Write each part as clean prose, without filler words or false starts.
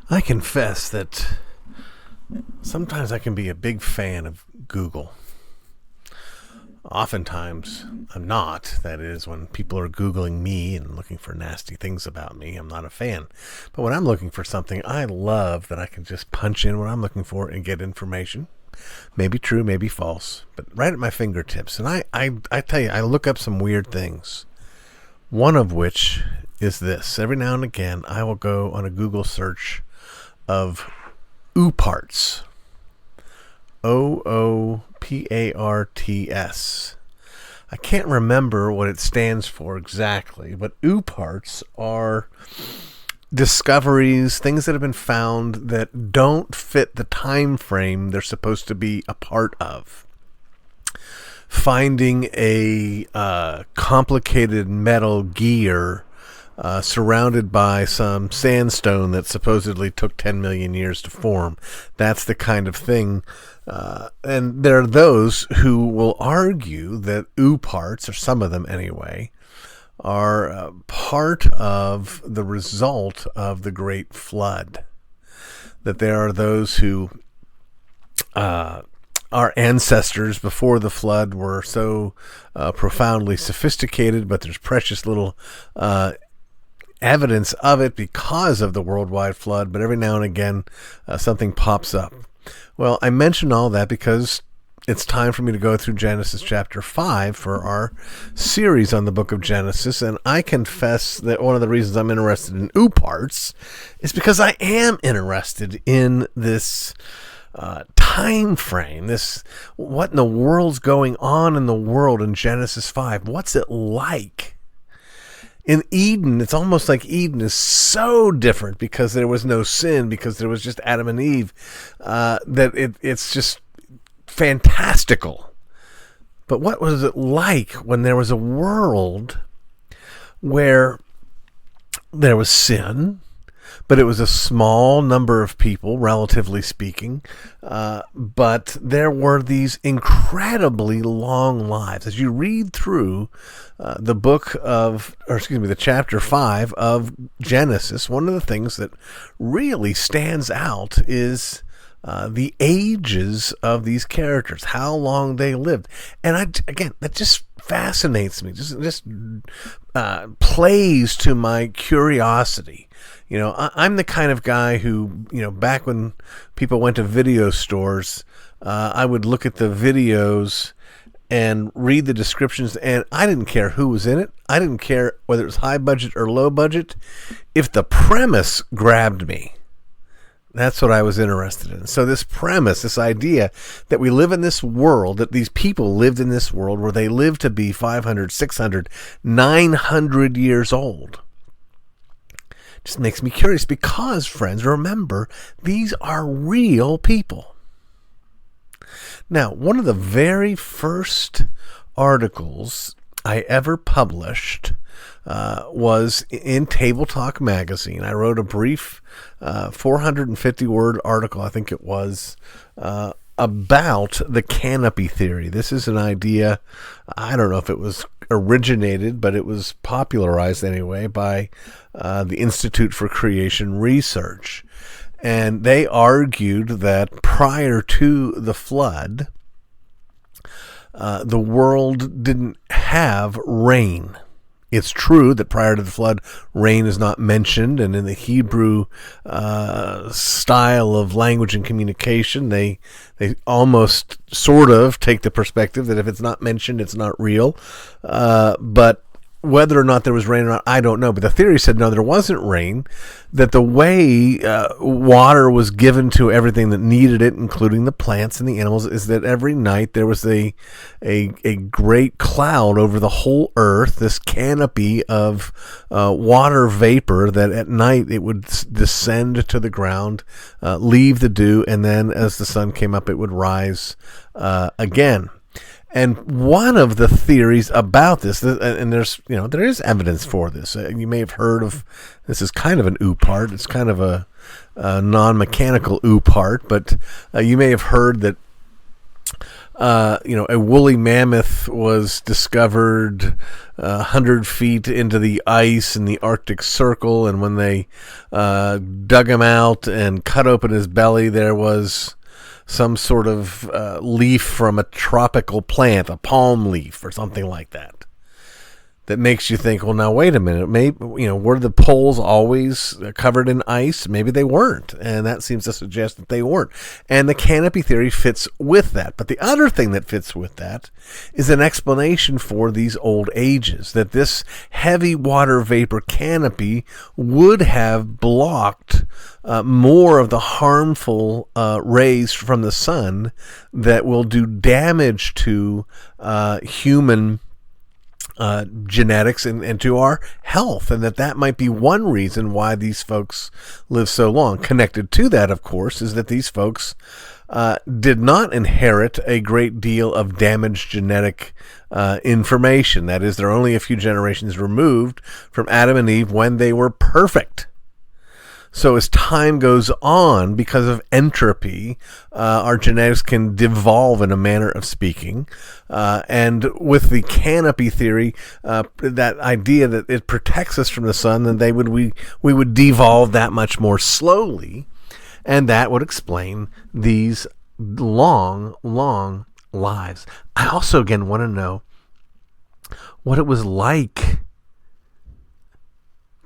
I confess that sometimes I can be a big fan of Google. Oftentimes, I'm not. That is, when people are Googling me and looking for nasty things about me, I'm not a fan. But when I'm looking for something, I love that I can just punch in what I'm looking for and get information. Maybe true, maybe false, but right at my fingertips. And I tell you, I look up some weird things. One of which is this. Every now and again, I will go on a Google search of ooparts. OOPARTS. I can't remember what it stands for exactly, but ooparts are discoveries, things that have been found that don't fit the time frame they're supposed to be a part of. Finding a complicated metal gear surrounded by some sandstone that supposedly took 10 million years to form. That's the kind of thing. And there are those who will argue that ooparts, or some of them anyway, are part of the result of the Great Flood. That there are those who, our ancestors before the flood were so profoundly sophisticated, but there's precious little evidence of it because of the worldwide flood, but every now and again something pops up. Well, I mention all that because it's time for me to go through Genesis chapter 5 for our series on the book of Genesis, and I confess that one of the reasons I'm interested in ooparts is because I am interested in this time frame, this what in the world's going on in the world in Genesis 5. What's it like? In Eden, it's almost like Eden is so different because there was no sin, because there was just Adam and Eve, that it's just fantastical. But what was it like when there was a world where there was sin, but it was a small number of people, relatively speaking, but there were these incredibly long lives. As you read through the chapter 5 of Genesis, one of the things that really stands out is the ages of these characters, how long they lived. And that just fascinates me, just plays to my curiosity. You know, I'm the kind of guy who, back when people went to video stores, I would look at the videos and read the descriptions, and I didn't care who was in it. I didn't care whether it was high budget or low budget. If the premise grabbed me, that's what I was interested in. So this premise, this idea that we live in this world, that these people lived in this world where they lived to be 500, 600, 900 years old, just makes me curious because, friends, remember, these are real people. Now, one of the very first articles I ever published was in Table Talk magazine. I wrote a brief 450-word article, I think it was, about the canopy theory. This is an idea, I don't know if it was originated, but it was popularized anyway by the Institute for Creation Research. And they argued that prior to the flood, the world didn't have rain. It's true that prior to the flood, rain is not mentioned, and in the Hebrew style of language and communication, they almost sort of take the perspective that if it's not mentioned, it's not real. But whether or not there was rain or not, I don't know. But the theory said, no, there wasn't rain, that the way water was given to everything that needed it, including the plants and the animals, is that every night there was a great cloud over the whole earth, this canopy of water vapor, that at night it would descend to the ground, leave the dew, and then as the sun came up, it would rise again. And one of the theories about this, and there is evidence for this. You may have heard of, this is kind of an oopart. It's kind of a non-mechanical oopart, but you may have heard that a woolly mammoth was discovered 100 feet into the ice in the Arctic Circle, and when they dug him out and cut open his belly, there was some sort of leaf from a tropical plant, a palm leaf or something like that. That makes you think, well, now wait a minute. Maybe, were the poles always covered in ice? Maybe they weren't, and that seems to suggest that they weren't. And the canopy theory fits with that. But the other thing that fits with that is an explanation for these old ages, that this heavy water vapor canopy would have blocked more of the harmful rays from the sun that will do damage to human genetics and to our health, and that might be one reason why these folks live so long. Connected to that, of course, is that these folks did not inherit a great deal of damaged genetic information. That is, they're only a few generations removed from Adam and Eve when they were perfect. So as time goes on, because of entropy, our genetics can devolve in a manner of speaking. And with the canopy theory, that idea that it protects us from the sun, then we would devolve that much more slowly. And that would explain these long, long lives. I also, again, want to know what it was like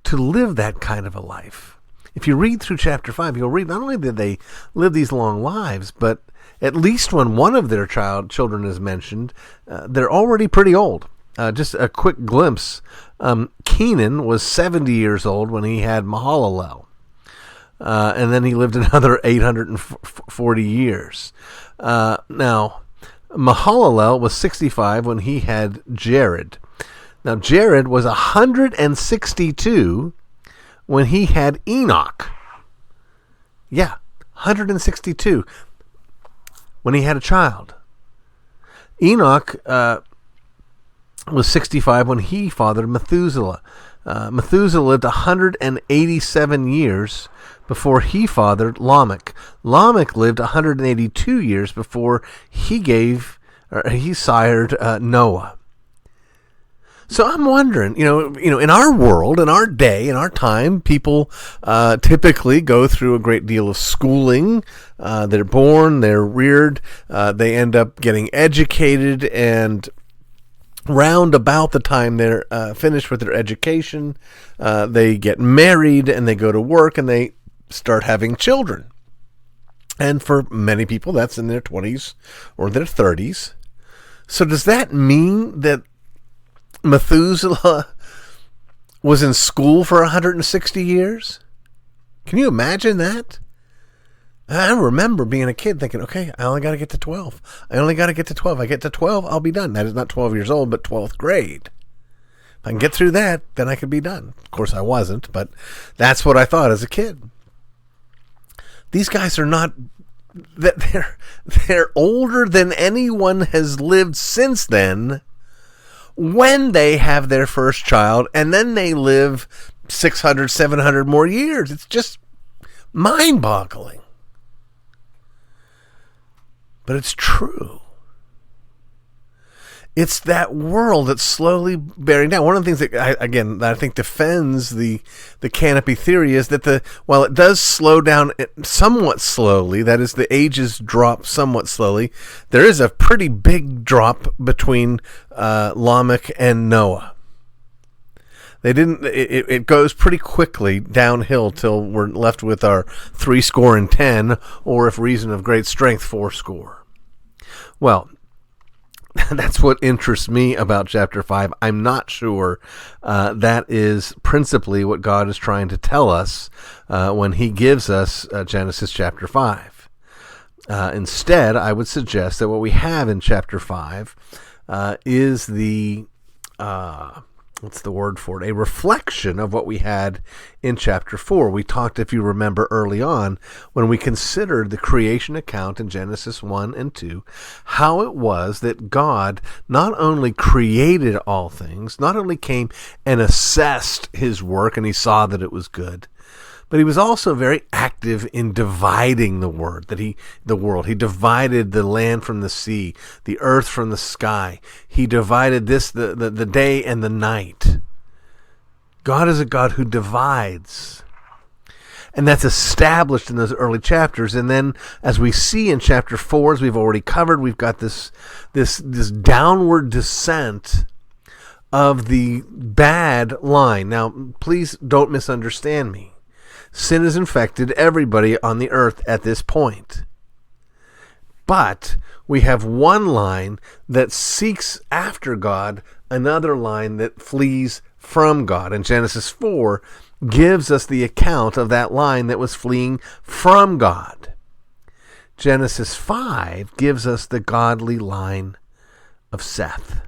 to live that kind of a life. If you read through chapter 5, you'll read not only did they live these long lives, but at least when one of their children is mentioned, they're already pretty old. Just a quick glimpse. Kenan was 70 years old when he had Mahalalel. And then he lived another 840 years. Now, Mahalalel was 65 when he had Jared. Now, Jared was 162 when he had Enoch. Yeah, 162 when he had a child. Enoch was 65 when he fathered Methuselah. Methuselah lived 187 years before he fathered Lamech. Lamech lived 182 years before he sired Noah. So I'm wondering, in our world, in our day, in our time, people typically go through a great deal of schooling. They're born, they're reared, they end up getting educated, and round about the time they're finished with their education, they get married and they go to work and they start having children. And for many people, that's in their 20s or their 30s. So does that mean that Methuselah was in school for 160 years? Can you imagine that? I remember being a kid thinking, okay, I only got to get to 12. I get to 12, I'll be done. That is not 12 years old, but 12th grade. If I can get through that, then I could be done. Of course, I wasn't, but that's what I thought as a kid. These guys are not... They're older than anyone has lived since then, when they have their first child, and then they live 600, 700 more years. It's just mind-boggling. But it's true. It's that world that's slowly bearing down. One of the things that I think defends the canopy theory is that while it does slow down somewhat slowly, that is, the ages drop somewhat slowly, there is a pretty big drop between Lamech and Noah. It goes pretty quickly downhill till we're left with our 70, or if reason of great strength, 80. Well, that's what interests me about chapter 5. I'm not sure that is principally what God is trying to tell us when he gives us Genesis chapter 5. Instead, I would suggest that what we have in chapter 5 is what's the word for it? A reflection of what we had in chapter 4. We talked, if you remember early on, when we considered the creation account in Genesis 1 and 2, how it was that God not only created all things, not only came and assessed his work and he saw that it was good, But he was also very active in dividing the world. He divided the land from the sea, the earth from the sky. He divided the day and the night. God is a God who divides. And that's established in those early chapters. And then, as we see in chapter 4, as we've already covered, we've got this downward descent of the bad line. Now, please don't misunderstand me. Sin has infected everybody on the earth at this point. But we have one line that seeks after God, another line that flees from God. And Genesis 4 gives us the account of that line that was fleeing from God. Genesis 5 gives us the godly line of Seth.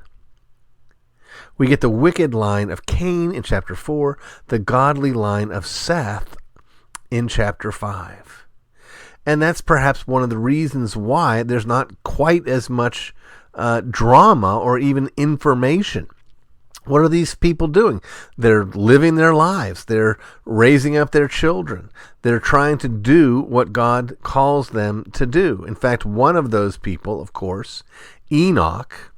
We get the wicked line of Cain in chapter 4, the godly line of Seth in chapter 5. And that's perhaps one of the reasons why there's not quite as much drama or even information. What are these people doing? They're living their lives. They're raising up their children. They're trying to do what God calls them to do. In fact, one of those people, of course, Enoch,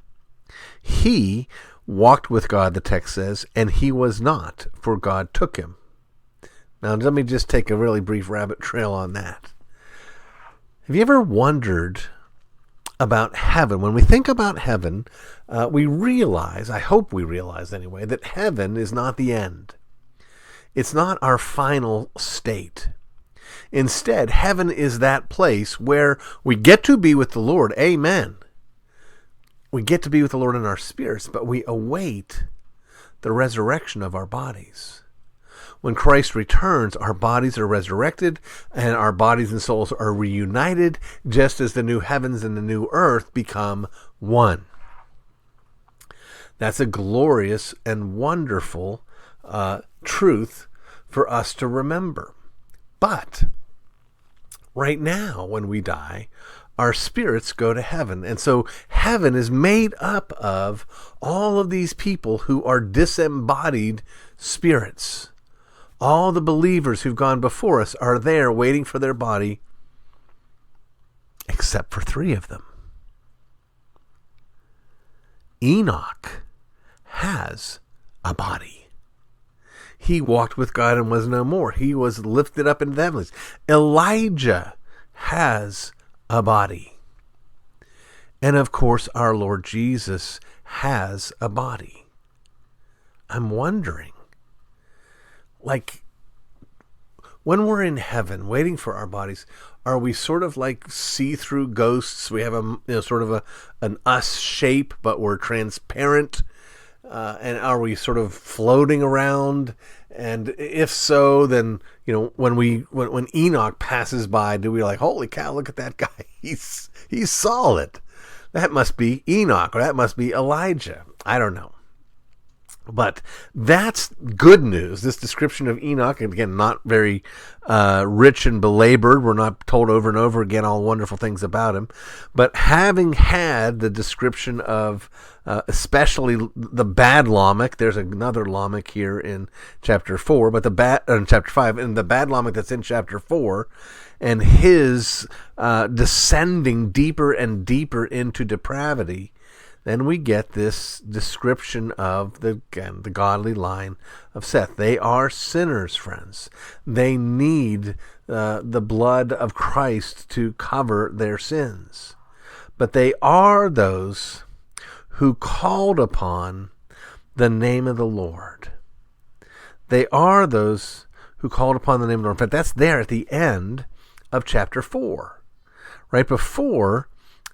he walked with God, the text says, and he was not, for God took him. Now, let me just take a really brief rabbit trail on that. Have you ever wondered about heaven? When we think about heaven, we realize, I hope we realize anyway, that heaven is not the end. It's not our final state. Instead, heaven is that place where we get to be with the Lord. Amen. We get to be with the Lord in our spirits, but we await the resurrection of our bodies. When Christ returns, our bodies are resurrected and our bodies and souls are reunited, just as the new heavens and the new earth become one. That's a glorious and wonderful truth for us to remember. But right now, when we die, our spirits go to heaven. And so heaven is made up of all of these people who are disembodied spirits. All the believers who've gone before us are there waiting for their body, except for 3 of them. Enoch has a body. He walked with God and was no more. He was lifted up into the heavens. Elijah has a body. And of course, our Lord Jesus has a body. I'm wondering, like, when we're in heaven waiting for our bodies, are we sort of like see-through ghosts? We have an us shape, but we're transparent. And are we sort of floating around? And if so, then, when Enoch passes by, do we like, holy cow, look at that guy. He's solid. That must be Enoch, or that must be Elijah. I don't know. But that's good news. This description of Enoch, and again, not very rich and belabored. We're not told over and over again all wonderful things about him. But having had the description of especially the bad Lamech, there's another Lamech here in chapter 4, but in chapter 5, and the bad Lamech that's in chapter 4, and his descending deeper and deeper into depravity, then we get this description of the godly line of Seth. They are sinners, friends. They need the blood of Christ to cover their sins. But they are those who called upon the name of the Lord. They are those who called upon the name of the Lord. But that's there at the end of chapter 4. Right before,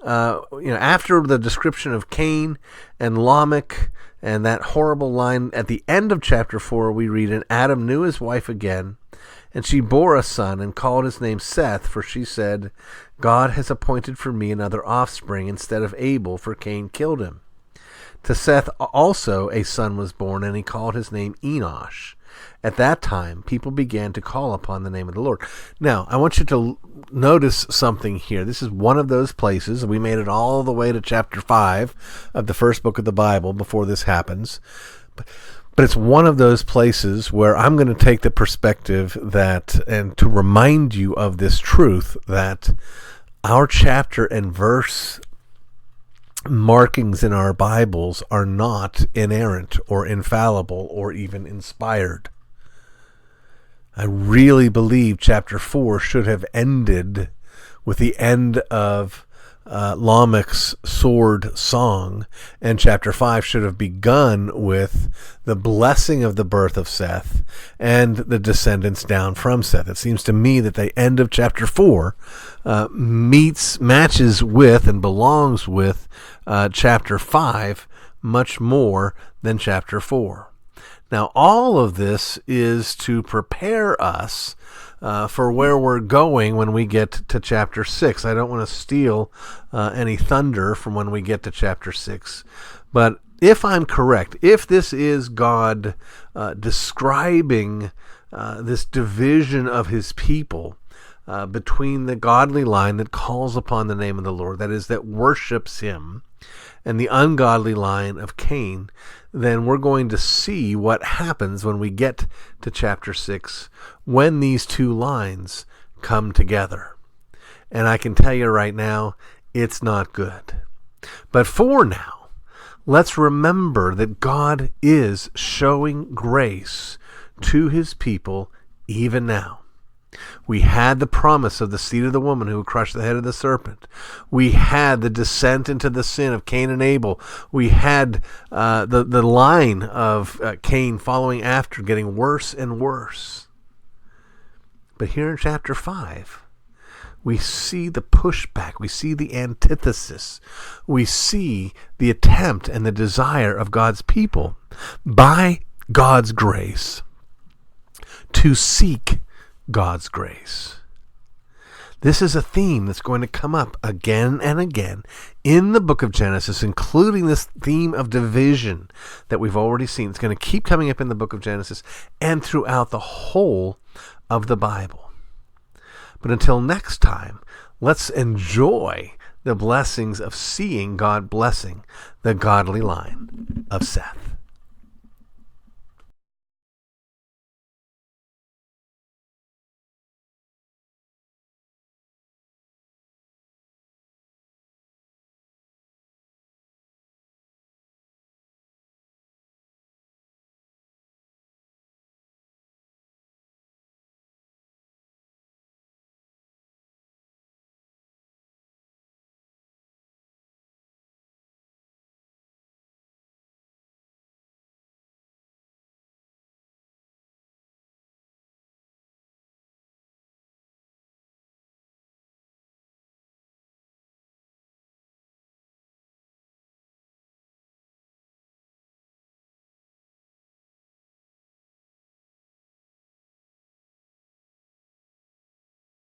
after the description of Cain and Lamech and that horrible line, at the end of chapter 4, we read, and Adam knew his wife again, and she bore a son and called his name Seth, for she said, God has appointed for me another offspring instead of Abel, for Cain killed him. To Seth also a son was born, and he called his name Enosh. At that time, people began to call upon the name of the Lord. Now, I want you to notice something here. This is one of those places. We made it all the way to chapter 5 of the first book of the Bible before this happens. But it's one of those places where I'm going to take the perspective that, and to remind you of this truth, that our chapter and verse markings in our Bibles are not inerrant or infallible or even inspired. I really believe chapter 4 should have ended with the end of Lamech's sword song, and chapter 5 should have begun with the blessing of the birth of Seth and the descendants down from Seth. It seems to me that the end of chapter 4 matches with and belongs with chapter 5 much more than chapter 4. Now, all of this is to prepare us for where we're going when we get to chapter 6. I don't want to steal any thunder from when we get to chapter 6. But if I'm correct, if this is God describing this division of his people between the godly line that calls upon the name of the Lord, that is, that worships him, and the ungodly line of Cain, then we're going to see what happens when we get to chapter 6 when these two lines come together. And I can tell you right now, it's not good. But for now, let's remember that God is showing grace to his people even now. We had the promise of the seed of the woman who would crush the head of the serpent. We had the descent into the sin of Cain and Abel. We had the line of Cain following after, getting worse and worse. But here in chapter 5, we see the pushback. We see the antithesis. We see the attempt and the desire of God's people, by God's grace, to seek God's grace. This is a theme that's going to come up again and again in the book of Genesis, including this theme of division that we've already seen. It's going to keep coming up in the book of Genesis and throughout the whole of the Bible. But until next time, let's enjoy the blessings of seeing God blessing the godly line of Seth.